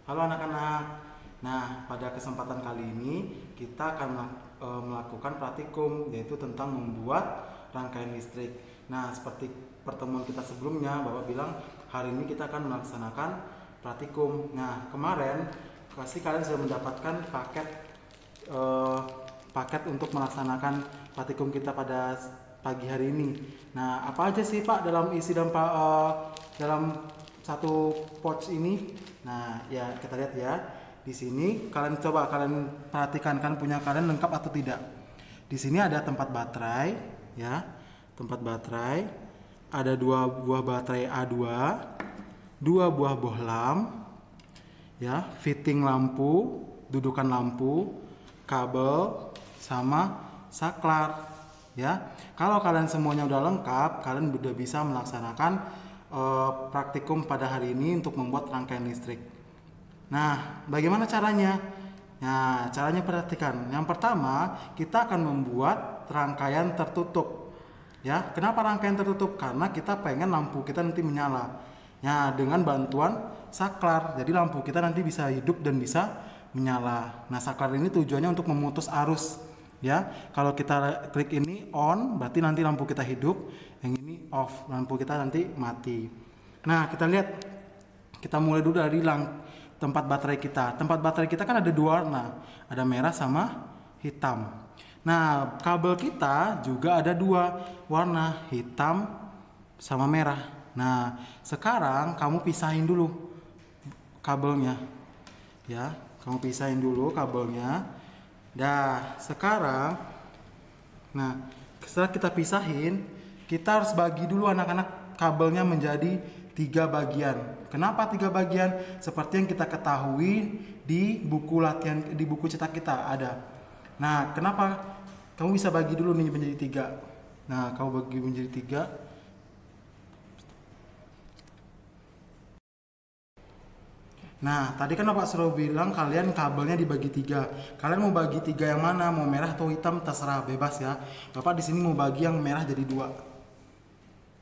Halo anak-anak. Nah, pada kesempatan kali ini kita akan melakukan praktikum, yaitu tentang membuat rangkaian listrik. Nah, seperti pertemuan kita sebelumnya, Bapak bilang hari ini kita akan melaksanakan praktikum. Nah, kemarin pasti kalian sudah mendapatkan eh, paket untuk melaksanakan praktikum kita pada pagi hari ini. Nah, apa aja sih Pak dalam isi dalam satu pouch ini? Nah, ya kita lihat ya. Di sini kalian perhatikan kan punya kalian lengkap atau tidak. Di sini ada tempat baterai, ya. Tempat baterai. Ada dua buah baterai A2, dua buah bohlam, ya, fitting lampu, dudukan lampu, kabel, sama saklar, ya. Kalau kalian semuanya udah lengkap, kalian udah bisa melaksanakan praktikum pada hari ini untuk membuat rangkaian listrik. Nah, bagaimana caranya? Nah, caranya perhatikan. Yang pertama, kita akan membuat rangkaian tertutup. Ya, kenapa rangkaian tertutup? Karena kita pengen lampu kita nanti menyala. Ya, dengan bantuan saklar. Jadi lampu kita nanti bisa hidup dan bisa menyala. Nah, saklar ini tujuannya untuk memutus arus. Ya, kalau kita klik ini on, berarti nanti lampu kita hidup. Yang ini off, lampu kita nanti mati. Nah, kita lihat. Kita mulai dulu dari tempat baterai kita. Tempat baterai kita kan ada dua warna, ada merah sama hitam. Nah, kabel kita juga ada dua warna, hitam sama merah. Nah, sekarang kamu pisahin dulu kabelnya. Ya, kamu pisahin dulu kabelnya. Dah, sekarang setelah kita pisahin, kita harus bagi dulu anak-anak kabelnya menjadi 3 bagian. Kenapa 3 bagian? Seperti yang kita ketahui di buku latihan, di buku cetak kita ada. Nah, kenapa kamu bisa bagi dulu nih menjadi 3? Nah, kamu bagi menjadi 3. Nah, tadi kan Bapak suruh bilang kalian kabelnya dibagi 3. Kalian mau bagi 3 yang mana? Mau merah atau hitam? Terserah, bebas ya. Bapak di sini mau bagi yang merah jadi 2.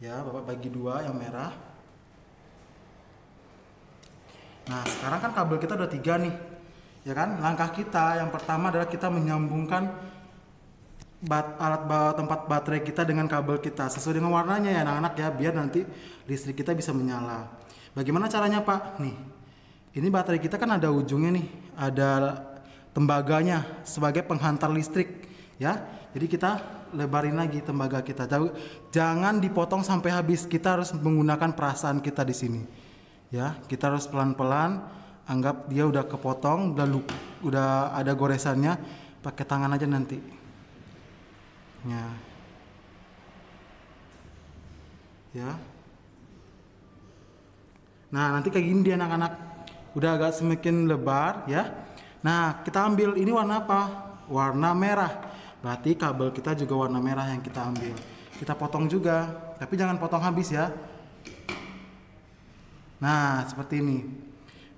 Ya, Bapak bagi 2 yang merah. Nah, sekarang kan kabel kita udah 3 nih. Ya kan? Langkah kita yang pertama adalah kita menyambungkan tempat baterai kita dengan kabel kita sesuai dengan warnanya ya anak-anak ya, biar nanti listrik kita bisa menyala. Bagaimana caranya, Pak? Nih. Ini baterai kita kan ada ujungnya nih, ada tembaganya sebagai penghantar listrik, ya. Jadi kita lebarin lagi tembaga kita. Jangan dipotong sampai habis. Kita harus menggunakan perasaan kita di sini. Ya, kita harus pelan-pelan. Anggap dia udah kepotong, udah ada goresannya, pakai tangan aja nanti. Ya. Ya. Nah, nanti kayak gini dia anak-anak. Udah agak semakin lebar, ya. Nah, kita ambil ini warna apa? Warna merah. Berarti kabel kita juga warna merah yang kita ambil. Kita potong juga, tapi jangan potong habis ya. Nah, seperti ini.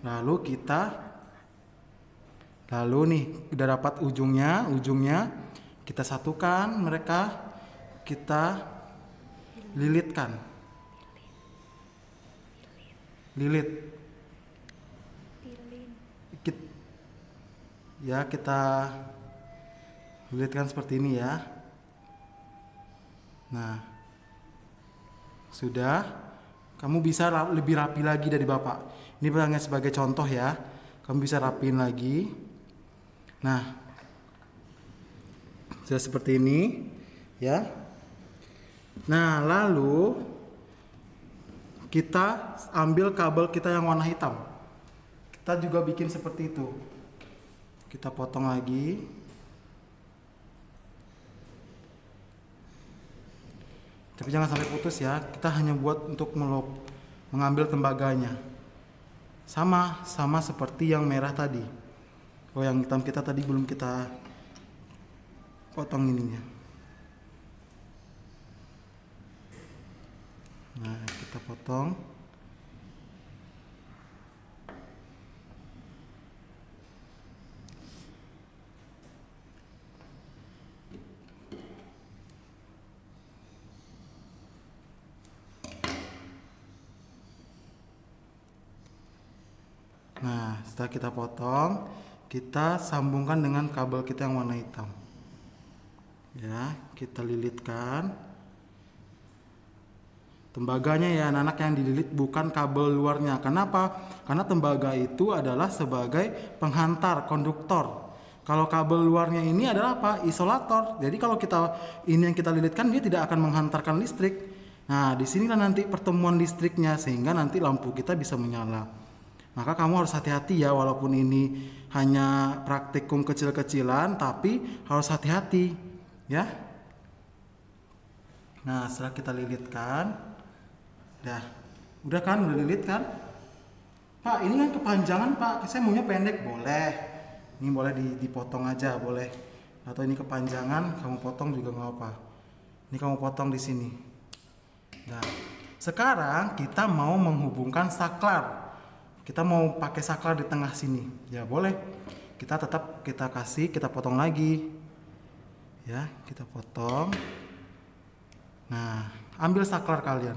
Lalu nih udah dapat ujungnya kita satukan mereka, kita lilitkan. Lilit. Ya, kita lilitkan seperti ini ya. Nah, sudah. Kamu bisa lebih rapi lagi dari Bapak. Ini hanya sebagai contoh ya. Kamu bisa rapiin lagi. Nah, sudah seperti ini, ya. Nah, lalu kita ambil kabel kita yang warna hitam. Kita juga bikin seperti itu. Kita potong lagi. Tapi jangan sampai putus ya. Kita hanya buat untuk mengambil tembaganya. Sama seperti yang merah tadi. Oh, yang hitam kita tadi belum kita potong ininya. Nah, kita potong. Nah, setelah kita potong, kita sambungkan dengan kabel kita yang warna hitam. Ya, kita lilitkan. Tembaganya ya anak-anak yang dililit, bukan kabel luarnya. Kenapa? Karena tembaga itu adalah sebagai penghantar, konduktor. Kalau kabel luarnya ini adalah apa? Isolator. Jadi kalau ini yang kita lilitkan, dia tidak akan menghantarkan listrik. Nah, disinilah nanti pertemuan listriknya, sehingga nanti lampu kita bisa menyala. Maka kamu harus hati-hati ya, walaupun ini hanya praktikum kecil-kecilan, tapi harus hati-hati ya. Nah, setelah kita lilitkan, udah kan, udah lilit kan? Pak, ini kan kepanjangan Pak, saya maunya pendek. Boleh. Ini boleh dipotong aja, boleh. Atau ini kepanjangan, kamu potong juga nggak apa. Ini kamu potong di sini. Nah, sekarang kita mau menghubungkan saklar. Kita mau pakai saklar di tengah sini. Ya boleh. Kita potong lagi. Ya, kita potong. Nah, ambil saklar kalian.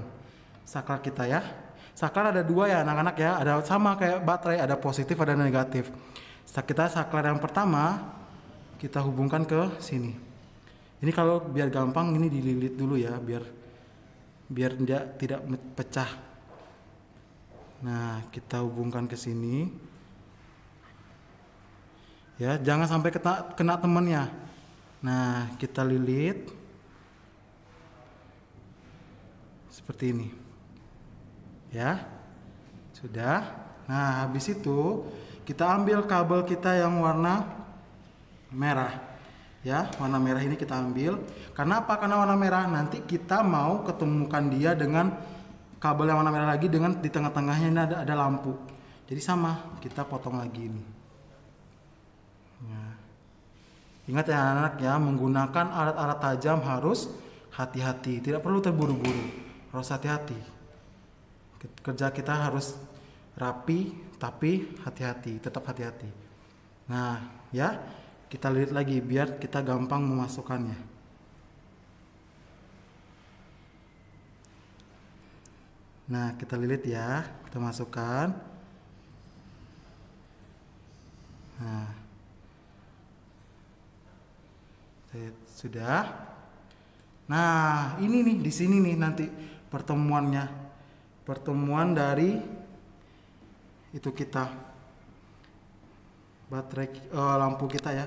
Saklar kita ya. Saklar ada dua ya anak-anak ya. Ada sama kayak baterai, ada positif, ada negatif. Kita saklar yang pertama kita hubungkan ke sini. Ini kalau biar gampang ini dililit dulu ya, biar dia tidak pecah. Nah, kita hubungkan ke sini. Ya, jangan sampai kena temannya. Nah, kita lilit seperti ini. Ya. Sudah. Nah, habis itu kita ambil kabel kita yang warna merah. Ya, warna merah ini kita ambil. Karena apa? Karena warna merah nanti kita mau ketemukan dia dengan kabel yang warna merah lagi, dengan di tengah-tengahnya ini ada lampu. Jadi sama, kita potong lagi ini. Nah. Ingat ya anak-anak ya, menggunakan alat-alat tajam harus hati-hati, tidak perlu terburu-buru, harus hati-hati. Kerja kita harus rapi, tapi hati-hati, tetap hati-hati. Nah, ya, kita lilit lagi biar kita gampang memasukkannya. Nah, kita lilit ya, kita masukkan. Nah, sudah. Nah, ini nih, di sini nih nanti pertemuannya, pertemuan dari itu kita baterai lampu kita ya.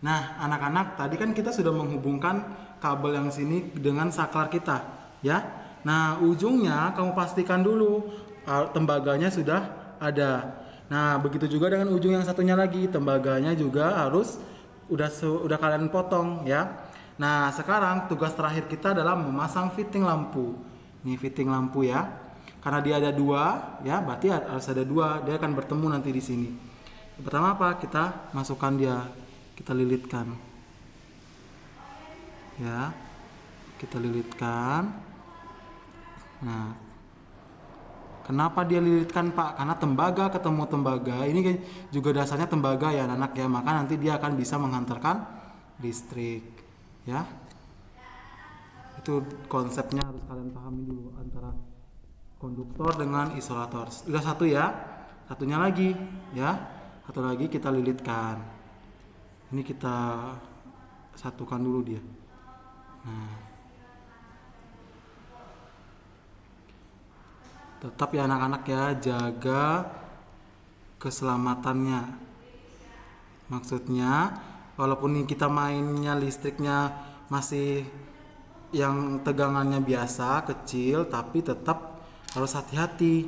Nah, anak-anak tadi kan kita sudah menghubungkan kabel yang sini dengan saklar kita ya. Nah, ujungnya kamu pastikan dulu tembaganya sudah ada. Nah, begitu juga dengan ujung yang satunya lagi, tembaganya juga harus udah kalian potong ya. Nah, sekarang tugas terakhir kita adalah memasang fitting lampu. Ini fitting lampu ya. Karena dia ada dua ya, berarti harus ada dua. Dia akan bertemu nanti di sini. Pertama apa? Kita masukkan dia, kita lilitkan. Ya, kita lilitkan. Nah, kenapa dia lilitkan Pak? Karena tembaga ketemu tembaga. Ini juga dasarnya tembaga ya anak ya. Maka nanti dia akan bisa menghantarkan listrik. Ya. Itu konsepnya harus kalian pahami dulu, antara konduktor dengan isolator. Udah satu ya. Satunya lagi ya. Satu lagi kita lilitkan. Ini kita satukan dulu dia. Nah. Tetap ya anak-anak ya, jaga keselamatannya. Maksudnya walaupun kita mainnya listriknya masih yang tegangannya biasa kecil, tapi tetap harus hati-hati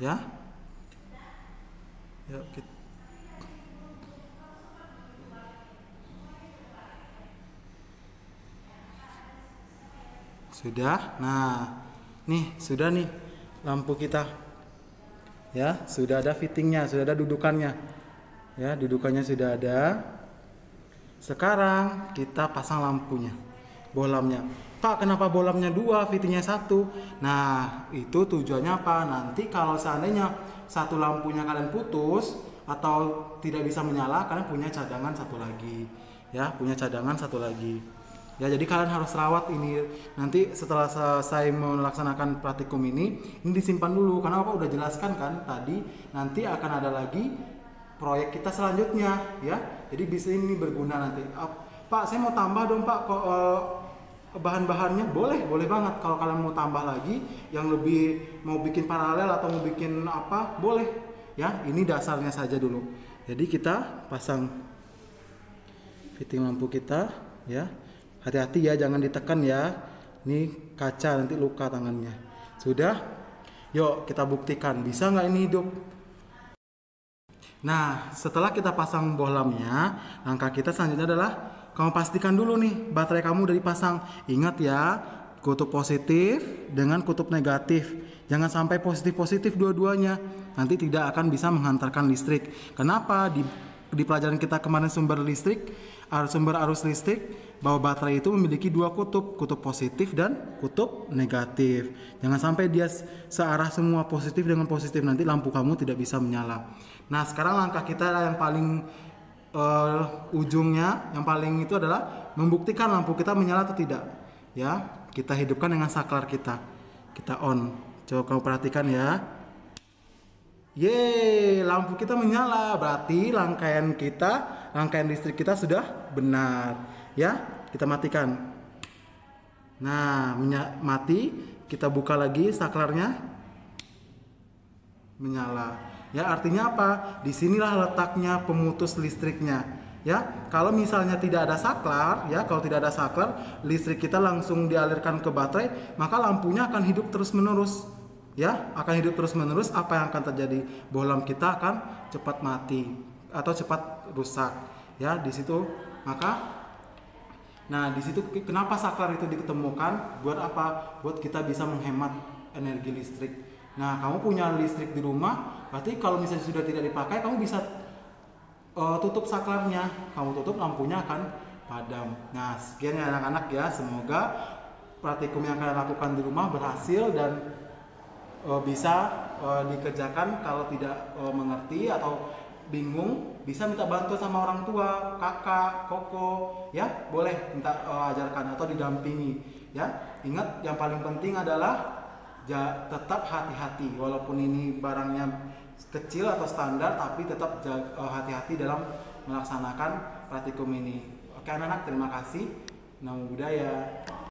ya. Yuk, sudah. Nah, nih sudah nih lampu kita ya, sudah ada fittingnya, sudah ada dudukannya ya, dudukannya sudah ada. Sekarang kita pasang lampunya, bolamnya. Pak, kenapa bolamnya dua, fittingnya satu? Nah, itu tujuannya apa? Nanti kalau seandainya satu lampunya kalian putus atau tidak bisa menyala, kalian punya cadangan satu lagi ya, punya cadangan satu lagi. Ya, jadi kalian harus rawat ini. Nanti setelah selesai melaksanakan praktikum ini disimpan dulu karena Bapak udah jelaskan kan tadi, nanti akan ada lagi proyek kita selanjutnya ya. Jadi bisa ini berguna nanti. Pak, saya mau tambah dong Pak kok bahan-bahannya. Boleh banget kalau kalian mau tambah lagi yang lebih, mau bikin paralel atau mau bikin apa, boleh ya. Ini dasarnya saja dulu. Jadi kita pasang fitting lampu kita ya. Hati-hati ya, jangan ditekan ya. Ini kaca, nanti luka tangannya. Sudah? Yuk kita buktikan, bisa nggak ini hidup? Nah, setelah kita pasang bohlamnya, langkah kita selanjutnya adalah kamu pastikan dulu nih baterai kamu udah dipasang. Ingat ya, kutub positif dengan kutub negatif. Jangan sampai positif-positif dua-duanya. Nanti tidak akan bisa menghantarkan listrik. Kenapa? Di pelajaran kita kemarin sumber arus listrik, bahwa baterai itu memiliki dua kutub positif dan kutub negatif. Jangan sampai dia searah semua positif dengan positif, nanti lampu kamu tidak bisa menyala. Nah, sekarang langkah kita yang paling ujungnya, yang paling itu adalah membuktikan lampu kita menyala atau tidak. Ya, kita hidupkan dengan saklar kita on. Coba kamu perhatikan ya. Yeay, lampu kita menyala. Berarti rangkaian listrik kita sudah benar. Ya, kita matikan. Nah, mati. Kita buka lagi saklarnya. Menyala. Ya, artinya apa? Disinilah letaknya pemutus listriknya. Ya, kalau misalnya tidak ada saklar, ya, kalau tidak ada saklar, listrik kita langsung dialirkan ke baterai, maka lampunya akan hidup terus-menerus. Ya, akan hidup terus-menerus. Apa yang akan terjadi? Bohlam kita akan cepat mati atau cepat rusak. Ya, di situ di situ kenapa saklar itu ditemukan? Buat apa? Buat kita bisa menghemat energi listrik. Nah, kamu punya listrik di rumah, berarti kalau misalnya sudah tidak dipakai, kamu bisa tutup saklarnya. Kamu tutup, lampunya akan padam. Nah, sekian ya anak-anak ya. Semoga praktikum yang kalian lakukan di rumah berhasil dan bisa dikerjakan. Kalau tidak mengerti atau bingung, bisa minta bantu sama orang tua, kakak, koko, ya boleh minta ajarkan atau didampingi. Ya, ingat yang paling penting adalah tetap hati-hati. Walaupun ini barangnya kecil atau standar, tapi tetap hati-hati dalam melaksanakan praktikum ini. Oke anak-anak, terima kasih. Namo Buddhaya.